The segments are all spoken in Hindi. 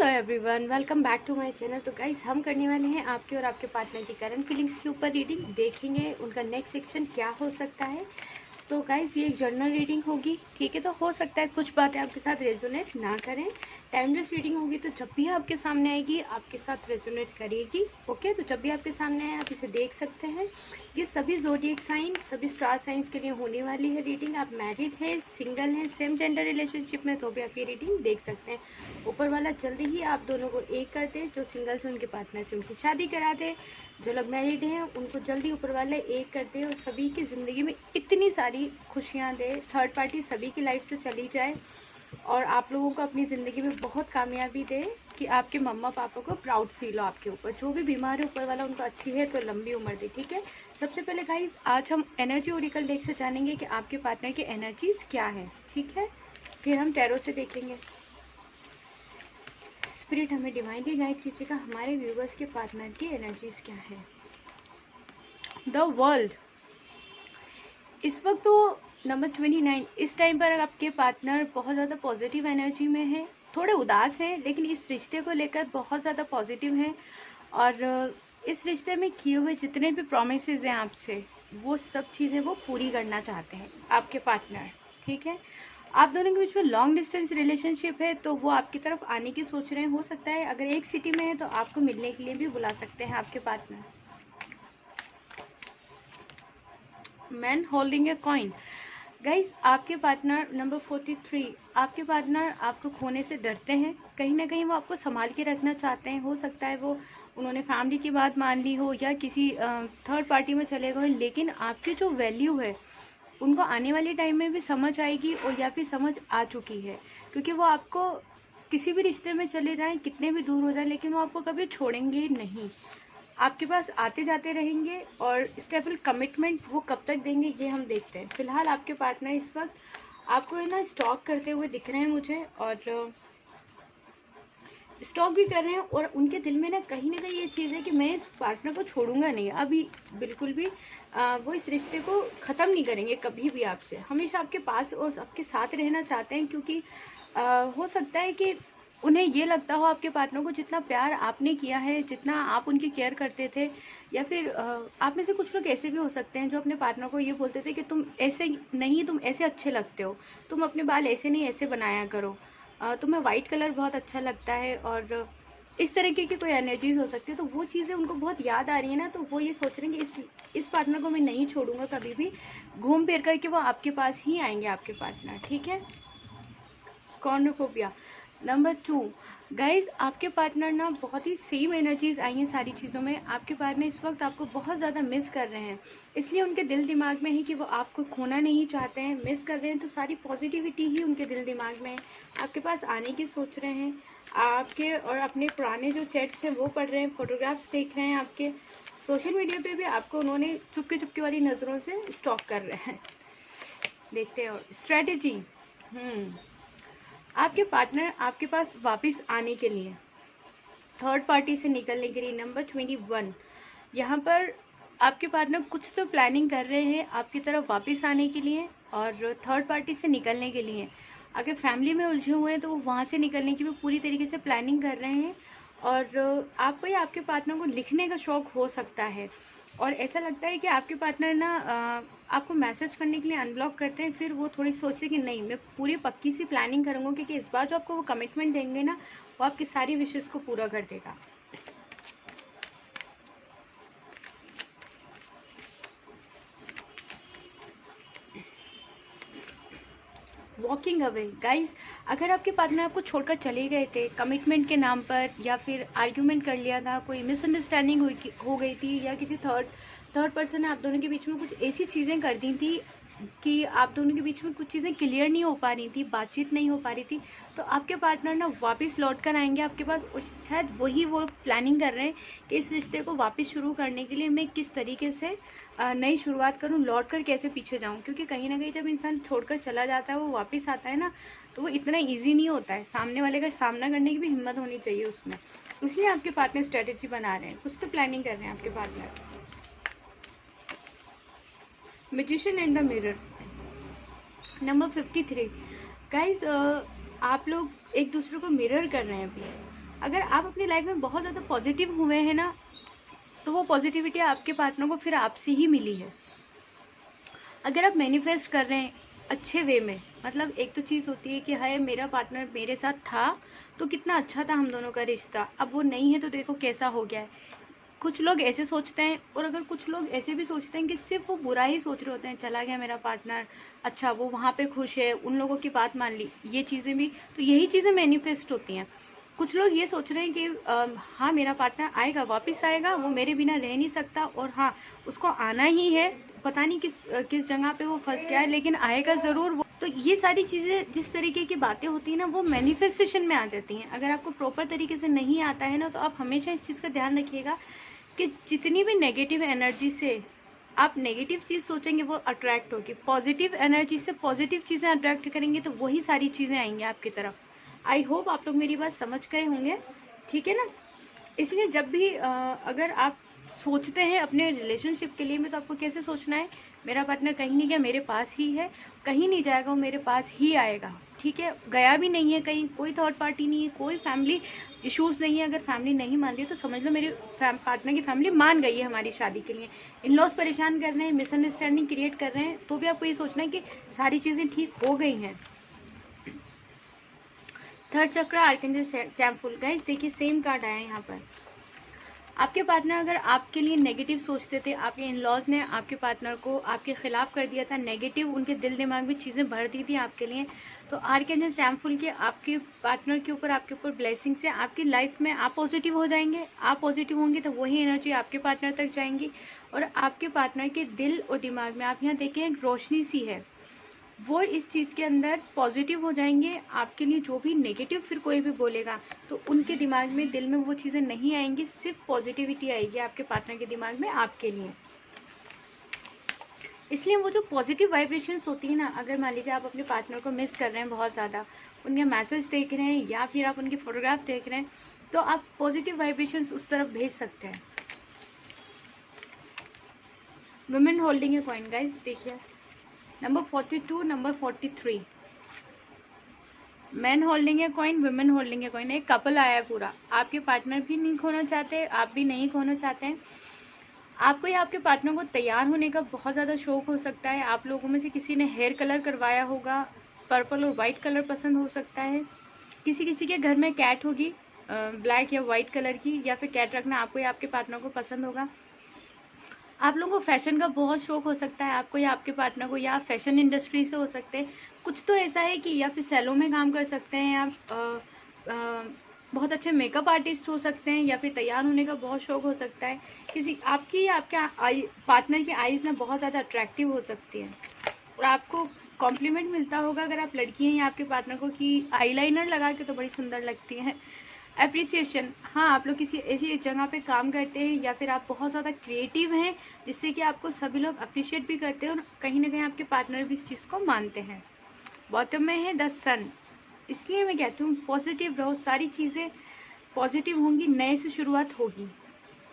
Hello everyone, welcome back to my channel. तो गाइस, हम करने वाले हैं आपके और आपके पार्टनर की करंट फीलिंग्स के ऊपर रीडिंग। देखेंगे उनका नेक्स्ट सेक्शन क्या हो सकता है। तो गाइस, ये एक जर्नल रीडिंग होगी, ठीक है। तो हो सकता है कुछ बातें आपके साथ रेजोनेट ना करें। टाइमलेस रीडिंग होगी, तो जब भी आपके सामने आएगी आपके साथ रेजोनेट करेगी। ओके, तो जब भी आपके सामने आए आप इसे देख सकते हैं। ये सभी ज़ोडिएक साइन, सभी स्टार साइंस के लिए होने वाली है रीडिंग। आप मैरिड हैं, सिंगल हैं, सेम जेंडर रिलेशनशिप में, तो भी आप ये रीडिंग देख सकते हैं। ऊपर वाला जल्दी ही आप दोनों को एक कर दे। जो सिंगल से उनके पार्टनर से उनकी शादी करा दे, जो लोग मैरिड हैं उनको जल्दी ऊपर वाले एक कर दे और सभी की ज़िंदगी में इतनी सारी खुशियाँ दे। थर्ड पार्टी सभी की लाइफ से चली जाए और आप लोगों को अपनी ज़िंदगी में बहुत कामयाबी दे कि आपके मम्मा पापा को प्राउड फील हो आपके ऊपर। जो भी बीमार है ऊपर वाला उनको अच्छी है तो लंबी उम्र दे, ठीक है। सबसे पहले गाइस, आज हम एनर्जी ओरेकल डेक से जानेंगे कि आपके पार्टनर की एनर्जीज क्या है, ठीक है। फिर हम टैरो से देखेंगे। स्पिरिट हमें डिवाइनली गाइड कीजिएगा, हमारे व्यूवर्स के पार्टनर की एनर्जीज क्या है। द वर्ल्ड इस वक्त तो नंबर 29। इस टाइम पर आपके पार्टनर बहुत ज़्यादा पॉजिटिव एनर्जी में है, थोड़े उदास हैं, लेकिन इस रिश्ते को लेकर बहुत ज़्यादा पॉजिटिव हैं। और इस रिश्ते में किए हुए जितने भी प्रोमिसेस हैं आपसे, वो सब चीज़ें वो पूरी करना चाहते हैं आपके पार्टनर, ठीक है। आप दोनों के बीच में लॉन्ग डिस्टेंस रिलेशनशिप है, तो वो आपकी तरफ आने की सोच रहे हैं। हो सकता है अगर एक सिटी में है तो आपको मिलने के लिए भी बुला सकते हैं आपके partner. Man holding a coin. Guys, आपके पार्टनर नंबर 43, आपके पार्टनर आपको खोने से डरते हैं। कहीं ना कहीं वो आपको संभाल के रखना चाहते हैं। हो सकता है वो उन्होंने फैमिली की बात मान ली हो या किसी थर्ड पार्टी में चले गए, लेकिन आपकी जो वैल्यू है उनको आने वाले टाइम में भी समझ आएगी और या फिर समझ आ चुकी है, क्योंकि वो आपको किसी भी रिश्ते में चले जाएं, कितने भी दूर हो जाए, लेकिन वो आपको कभी छोड़ेंगे नहीं। आपके पास आते जाते रहेंगे और स्टेबल कमिटमेंट वो कब तक देंगे ये हम देखते हैं। फिलहाल आपके पार्टनर इस वक्त आपको है ना स्टॉक करते हुए दिख रहे हैं मुझे, और स्टॉक भी कर रहे हैं। और उनके दिल में ना कहीं ये चीज़ है कि मैं इस पार्टनर को छोड़ूंगा नहीं अभी, बिल्कुल भी। वो इस रिश्ते को ख़त्म नहीं करेंगे कभी भी। आपसे हमेशा आपके पास और आपके साथ रहना चाहते हैं, क्योंकि हो सकता है कि उन्हें ये लगता हो आपके पार्टनर को जितना प्यार आपने किया है, जितना आप उनकी केयर करते थे, या फिर आप में से कुछ लोग ऐसे भी हो सकते हैं जो अपने पार्टनर को ये बोलते थे कि तुम ऐसे नहीं, तुम ऐसे अच्छे लगते हो, तुम अपने बाल ऐसे नहीं ऐसे बनाया करो, तुम्हें वाइट कलर बहुत अच्छा लगता है, और इस तरीके की कोई एनर्जीज हो सकती है। तो वो चीज़ें उनको बहुत याद आ रही है ना, तो वो ये सोच रहे हैं कि इस पार्टनर को मैं नहीं छोड़ूंगा कभी भी। घूम फिर करके वो आपके पास ही आएंगे आपके पार्टनर, ठीक है। कॉर्नोफोबिया नंबर 2। गाइज, आपके पार्टनर ना बहुत ही सेम एनर्जीज आई हैं सारी चीज़ों में। आपके पार्टनर इस वक्त आपको बहुत ज़्यादा मिस कर रहे हैं, इसलिए उनके दिल दिमाग में है कि वो आपको खोना नहीं चाहते हैं। मिस कर रहे हैं तो सारी पॉजिटिविटी ही उनके दिल दिमाग में है। आपके पास आने की सोच रहे हैं, आपके और अपने पुराने जो चैट्स हैं वो पढ़ रहे हैं, फोटोग्राफ्स देख रहे हैं आपके। सोशल मीडिया पे भी आपको उन्होंने चुपके चुपके वाली नज़रों से स्टॉक कर रहे हैं। देखते हैं और स्ट्रैटेजी। आपके पार्टनर आपके पास वापस आने के लिए, थर्ड पार्टी से निकलने के लिए, नंबर 21। यहाँ पर आपके पार्टनर कुछ तो प्लानिंग कर रहे हैं आपकी तरफ वापस आने के लिए और थर्ड पार्टी से निकलने के लिए। अगर फैमिली में उलझे हुए हैं तो वो वहाँ से निकलने की भी पूरी तरीके से प्लानिंग कर रहे हैं। और आपको या आपके पार्टनर को लिखने का शौक़ हो सकता है, और ऐसा लगता है कि आपके पार्टनर ना आपको मैसेज करने के लिए अनब्लॉक करते हैं। फिर वो थोड़ी सोचते हैं कि नहीं, मैं पूरी पक्की सी प्लानिंग करूँगा, क्योंकि इस बार जो आपको वो कमिटमेंट देंगे ना, वो आपकी सारी विशेज़ को पूरा कर देगा। Walking away. गाइज, अगर आपके पार्टनर आपको छोड़कर चले गए थे कमिटमेंट के नाम पर, या फिर आर्ग्यूमेंट कर लिया था, कोई मिसअंडरस्टैंडिंग हो गई थी, या किसी थर्ड पर्सन ने आप दोनों के बीच में कुछ ऐसी चीज़ें कर दी थी कि आप दोनों के बीच में कुछ चीज़ें क्लियर नहीं हो पा रही थी, बातचीत नहीं हो पा रही थी, तो आपके पार्टनर ना वापस लौट कर आएंगे आपके पास। और शायद वो प्लानिंग कर रहे हैं कि इस रिश्ते को वापस शुरू करने के लिए मैं किस तरीके से नई शुरुआत करूं, लौट कर कैसे पीछे जाऊं। क्योंकि कहीं ना कहीं जब इंसान छोड़कर चला जाता है, वो वापस आता है ना, तो वो इतना ईजी नहीं होता है। सामने वाले का सामना करने की भी हिम्मत होनी चाहिए उसमें। इसलिए आपके पार्टनर स्ट्रेटेजी बना रहे हैं, कुछ तो प्लानिंग कर रहे हैं आपके partner. Magician and the mirror number 53। Guys, आप लोग एक दूसरे को मिरर कर रहे हैं अभी। अगर आप अपनी लाइफ में बहुत ज़्यादा पॉजिटिव हुए हैं ना, तो वो पॉजिटिविटी आपके पार्टनर को फिर आपसे ही मिली है। अगर आप मैनिफेस्ट कर रहे हैं अच्छे वे में, मतलब एक तो चीज़ होती है कि हाय मेरा पार्टनर मेरे साथ था तो कितना अच्छा था हम दोनों का रिश्ता, अब वो नहीं है तो देखो कैसा हो गया है। कुछ लोग ऐसे सोचते हैं, और अगर कुछ लोग ऐसे भी सोचते हैं कि सिर्फ वो बुरा ही सोच रहे होते हैं, चला गया मेरा पार्टनर, अच्छा वो वहाँ पे खुश है, उन लोगों की बात मान ली, ये चीज़ें भी, तो यही चीज़ें मैनिफेस्ट होती हैं। कुछ लोग ये सोच रहे हैं कि हाँ मेरा पार्टनर आएगा, वापस आएगा, वो मेरे बिना रह नहीं सकता, और हाँ उसको आना ही है, पता नहीं किस जगह पे वो फंस गया है, लेकिन आएगा ज़रूर वो। तो ये सारी चीज़ें, जिस तरीके की बातें होती हैं ना, वो मैनिफेस्टेशन में आ जाती हैं। अगर आपको प्रॉपर तरीके से नहीं आता है ना, तो आप हमेशा इस चीज़ का ध्यान रखिएगा कि जितनी भी नेगेटिव एनर्जी से आप नेगेटिव चीज़ सोचेंगे वो अट्रैक्ट होगी, पॉजिटिव एनर्जी से पॉजिटिव चीज़ें अट्रैक्ट करेंगे तो वही सारी चीज़ें आएंगी आपकी तरफ। आई होप आप लोग मेरी बात समझ गए होंगे, ठीक है ना। इसलिए जब भी अगर आप सोचते हैं अपने रिलेशनशिप के लिए में, तो आपको कैसे सोचना है, मेरा पार्टनर कहीं नहीं गया, मेरे पास ही है, कहीं नहीं जाएगा, वो मेरे पास ही आएगा, ठीक है, गया भी नहीं है कहीं, कोई थर्ड पार्टी नहीं है, कोई फैमिली इश्यूज़ नहीं है। अगर फैमिली नहीं मान रही तो समझ लो मेरे पार्टनर की फैमिली मान गई है हमारी शादी के लिए। इन लॉज परेशान कर रहे हैं, मिसअंडरस्टैंडिंग क्रिएट कर रहे हैं, तो भी आपको ये सोचना है कि सारी चीज़ें ठीक हो गई हैं। थर्ड चक्र आर्कएंजल चैम्पफुल, गाइस देखिए सेम कार्ड आया है यहाँ पर। आपके पार्टनर अगर आपके लिए नेगेटिव सोचते थे, आपके इन लॉज ने आपके पार्टनर को आपके खिलाफ कर दिया था, नेगेटिव उनके दिल दिमाग में चीज़ें भर दी थी आपके लिए, तो आर्कएंजल चैम्पफुल के आपके पार्टनर के ऊपर, आपके ऊपर ब्लेसिंग से आपकी लाइफ में आप पॉजिटिव हो जाएंगे। आप पॉजिटिव होंगे तो वही एनर्जी आपके पार्टनर तक जाएंगी, और आपके पार्टनर के दिल और दिमाग में आप यहाँ देखें एक रोशनी सी है, वो इस चीज़ के अंदर पॉजिटिव हो जाएंगे। आपके लिए जो भी नेगेटिव फिर कोई भी बोलेगा तो उनके दिमाग में, दिल में वो चीज़ें नहीं आएंगी, सिर्फ पॉजिटिविटी आएगी आपके पार्टनर के दिमाग में आपके लिए। इसलिए वो जो पॉजिटिव वाइब्रेशंस होती है ना, अगर मान लीजिए आप अपने पार्टनर को मिस कर रहे हैं बहुत ज़्यादा, उनके मैसेज देख रहे हैं या फिर आप उनकी फ़ोटोग्राफ देख रहे हैं, तो आप पॉजिटिव वाइब्रेशंस उस तरफ भेज सकते हैं। Women holding a coin, guys देखिए number 42, number 43, man holding a coin, women holding a coin, एक कपल आया है पूरा। आपके पार्टनर भी नहीं खोना चाहते, आप भी नहीं खोना चाहते हैं। आपको या आपके पार्टनर को तैयार होने का बहुत ज़्यादा शौक हो सकता है। आप लोगों में से किसी ने हेयर कलर करवाया होगा, पर्पल और वाइट कलर पसंद हो सकता है। किसी किसी के घर में कैट होगी, ब्लैक या वाइट कलर की, या फिर कैट रखना आपको या आपके पार्टनर को पसंद होगा। आप लोगों को फैशन का बहुत शौक हो सकता है, आपको या आपके पार्टनर को, या फैशन इंडस्ट्री से हो सकते हैं। कुछ तो ऐसा है कि या फिर सैलून में काम कर सकते हैं, आप बहुत अच्छे मेकअप आर्टिस्ट हो सकते हैं, या फिर तैयार होने का बहुत शौक हो सकता है। किसी आपकी या आपके पार्टनर की आईज़ ना बहुत ज़्यादा अट्रैक्टिव हो सकती है, और आपको कॉम्प्लीमेंट मिलता होगा अगर आप लड़की हैं या आपके पार्टनर को कि आईलाइनर लगा के तो बड़ी सुंदर लगती है। एप्रिसिएशन, हाँ आप लोग किसी ऐसी जगह पे काम करते हैं या फिर आप बहुत ज़्यादा क्रिएटिव हैं जिससे कि आपको सभी लोग अप्रिशिएट भी करते हैं, और कहीं ना कहीं आपके पार्टनर भी इस चीज़ को मानते हैं। बॉटम में है द सन, इसलिए मैं कहती हूँ पॉजिटिव रहो, सारी चीज़ें पॉजिटिव होंगी, नए से शुरुआत होगी।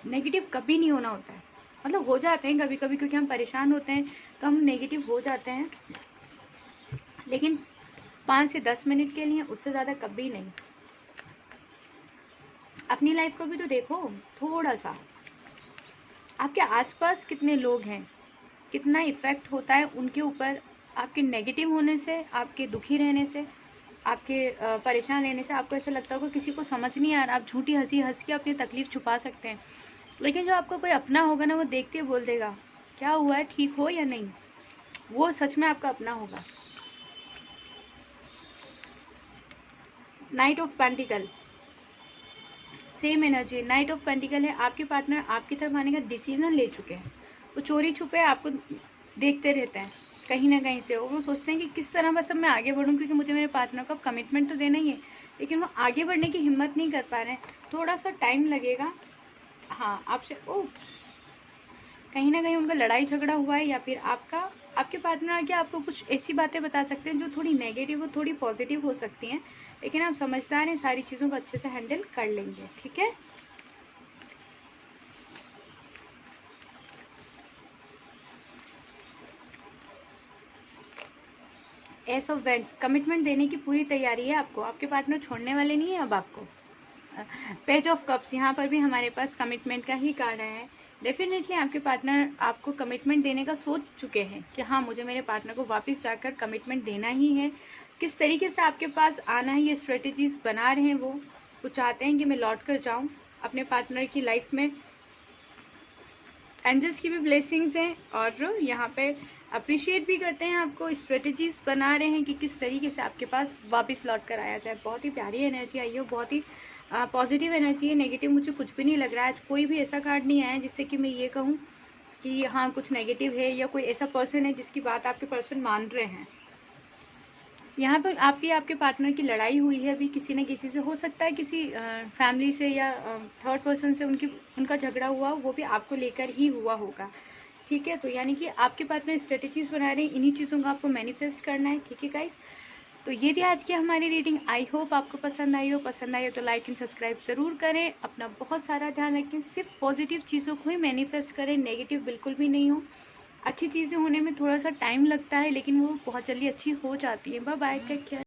नेगेटिव कभी नहीं होना होता है, मतलब हो जाते हैं कभी कभी क्योंकि हम परेशान होते हैं तो हम नेगेटिव हो जाते हैं, लेकिन 5 से 10 मिनट के लिए, उससे ज़्यादा कभी नहीं। अपनी लाइफ को भी तो देखो थोड़ा सा, आपके आसपास कितने लोग हैं, कितना इफ़ेक्ट होता है उनके ऊपर आपके नेगेटिव होने से, आपके दुखी रहने से, आपके परेशान रहने से। आपको ऐसा लगता होगा किसी को समझ नहीं आ रहा, आप झूठी हंसी हंस के अपनी तकलीफ़ छुपा सकते हैं, लेकिन जो आपको कोई अपना होगा ना, वो देखते बोल देगा क्या हुआ है, ठीक हो या नहीं, वो सच में आपका अपना होगा। Night of pentacle, same energy, night of pentacle है। आपके पार्टनर आपकी तरफ आने का डिसीजन ले चुके हैं, वो चोरी छुपे आपको देखते रहते हैं कहीं ना कहीं से, और वो सोचते हैं कि किस तरह बस अब मैं आगे बढ़ूं, क्योंकि मुझे मेरे पार्टनर को कमिटमेंट तो देना ही है, लेकिन वो आगे बढ़ने की हिम्मत नहीं कर पा रहे हैं। थोड़ा सा टाइम लगेगा, हाँ आपसे कहीं ना कहीं उनका लड़ाई झगड़ा हुआ है, या फिर आपके पार्टनर आके आपको कुछ ऐसी बातें बता सकते हैं जो थोड़ी नेगेटिव और थोड़ी पॉजिटिव हो सकती हैं, लेकिन आप समझदार हैं, सारी चीज़ों को अच्छे से हैंडल कर लेंगे, ठीक है। एस ऑफ वेंट्स, कमिटमेंट देने की पूरी तैयारी है आपको, आपके पार्टनर छोड़ने वाले नहीं है अब आपको, पेज ऑफ कप्स, यहाँ पर भी हमारे पास कमिटमेंट का ही कार्ड आया है। डेफिनेटली आपके पार्टनर आपको कमिटमेंट देने का सोच चुके हैं कि हाँ, मुझे मेरे पार्टनर को वापस जाकर कमिटमेंट देना ही है। किस तरीके से आपके पास आना है, ये स्ट्रेटजीज बना रहे हैं। वो चाहते हैं कि मैं लौट कर जाऊँ अपने पार्टनर की लाइफ में। एंजल्स की भी ब्लेसिंग्स हैं और यहाँ पे अप्रिशिएट भी करते हैं आपको, स्ट्रेटजीज बना रहे हैं कि किस तरीके से आपके पास वापस लौट कर आया जाए। बहुत ही प्यारी एनर्जी आई है, बहुत ही पॉजिटिव एनर्जी है। नेगेटिव मुझे कुछ भी नहीं लग रहा है। आज कोई भी ऐसा कार्ड नहीं आया है जिससे कि मैं ये कहूँ कि हाँ कुछ नेगेटिव है या कोई ऐसा पर्सन है जिसकी बात आपके पर्सन मान रहे हैं। यहाँ पर आपके पार्टनर की लड़ाई हुई है अभी किसी न किसी से, हो सकता है किसी फैमिली से या थर्ड पर्सन से उनका झगड़ा हुआ, वो भी आपको लेकर ही हुआ होगा। ठीक है, तो यानी कि आपके पार्टनर स्ट्रेटजीज बना रहे हैं, इन्हीं चीज़ों को आपको मैनिफेस्ट करना है। ठीक है गाइस, तो ये थी आज की हमारी रीडिंग। आई होप आपको पसंद आई हो। पसंद आई हो तो लाइक एंड सब्सक्राइब ज़रूर करें। अपना बहुत सारा ध्यान रखें, सिर्फ पॉजिटिव चीज़ों को ही मैनिफेस्ट करें, नेगेटिव बिल्कुल भी नहीं हो। अच्छी चीज़ें होने में थोड़ा सा टाइम लगता है लेकिन वो बहुत जल्दी अच्छी हो जाती है। Bye bye, take care.